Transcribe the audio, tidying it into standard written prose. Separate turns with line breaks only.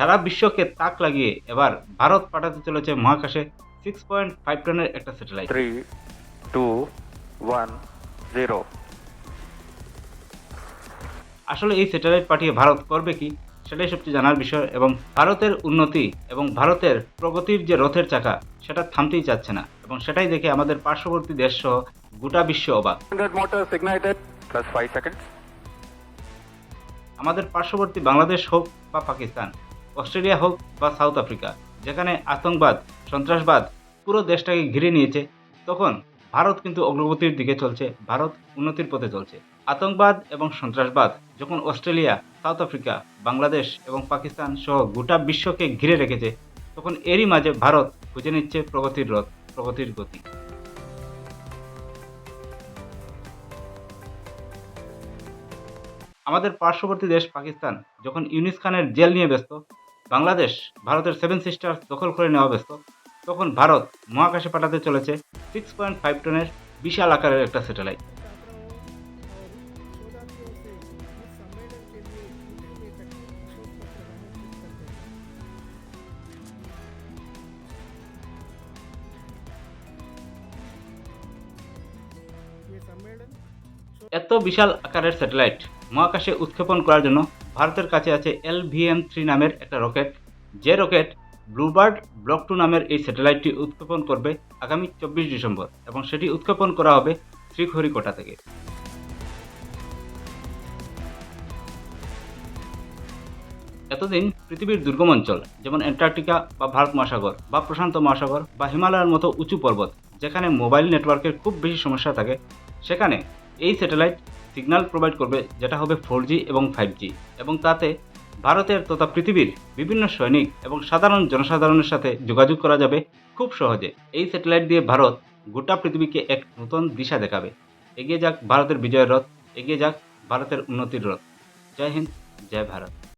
সারা বিশ্বকে তাক লাগিয়ে এবার ভারত পাঠাতে চলেছে মহাকাশে 6.5 টনের একটা স্যাটেলাইট।
3, 2, 1, 0.
আসলে এই স্যাটেলাইট পাঠিয়ে ভারত করবে কি, সেটাই সবচেয়ে জানার বিষয়। এবং ভারতের উন্নতি এবং ভারতের প্রগতির যে রথের চাকা, সেটা থামতেই চাচ্ছে না, এবং সেটাই দেখে আমাদের পার্শ্ববর্তী দেশ সহ গোটা বিশ্ব অবাক।
100 motors ignited plus 5 seconds.
আমাদের পার্শ্ববর্তী বাংলাদেশ হোক বা পাকিস্তান, অস্ট্রেলিয়া হোক বা সাউথ আফ্রিকা, যেখানে আতঙ্কবাদ, সন্ত্রাসবাদ পুরো দেশটাকে ঘিরে নিয়েছে, তখন ভারত কিন্তু অগ্রগতির দিকে চলছে, ভারত উন্নতির পথে চলছে। আতঙ্কবাদ এবং সন্ত্রাসবাদ যখন অস্ট্রেলিয়া, সাউথ আফ্রিকা, বাংলাদেশ এবং পাকিস্তান সহ গোটা বিশ্বকে ঘিরে রেখেছে, তখন এরই মাঝে ভারত খুঁজে নিচ্ছে প্রগতির রথ, প্রগতির গতি। আমাদের পার্শ্ববর্তী দেশ পাকিস্তান যখন ইউনিস খানের জেল নিয়ে ব্যস্ত, বাংলাদেশ ভারতের 7 সিস্টার্স দখল করে নেওয়া ব্যস্ত, তখন ভারত মহাকাশে পাঠাতে চলেছে 6.5 টনের বিশাল আকারের একটা স্যাটেলাইট। এত বিশাল আকারের স্যাটেলাইট মহাকাশে উৎক্ষেপণ করার জন্য ভারতের কাছে আছে LVM-3 নামের একটা রকেট, যে রকেট ব্লুবার্ড ব্লক 2 নামের এই স্যাটেলাইটটি উৎক্ষেপণ করবে আগামী 24 ডিসেম্বর, এবং সেটি উৎক্ষেপণ করা হবে শ্রীহরিকোটা থেকে। এতদিন পৃথিবীর দুর্গম অঞ্চল যেমন অ্যান্টার্কটিকা বা ভারত মহাসাগর বা প্রশান্ত মহাসাগর বা হিমালয়ের মতো উঁচু পর্বত, যেখানে মোবাইল নেটওয়ার্কের খুব বেশি সমস্যা থাকে, সেখানে এই স্যাটেলাইট সিগন্যাল প্রোভাইড করবে, যেটা হবে 4G এবং 5G, এবং তাতে ভারতের তথা পৃথিবীর বিভিন্ন সৈনিক এবং সাধারণ জনসাধারণের সাথে যোগাযোগ করা যাবে খুব সহজে। এই স্যাটেলাইট দিয়ে ভারত গোটা পৃথিবীকে এক নতুন দিশা দেখাবে। এগিয়ে যাক ভারতের বিজয়ের রথ, এগিয়ে যাক ভারতের উন্নতির রথ। জয় হিন্দ, জয় ভারত।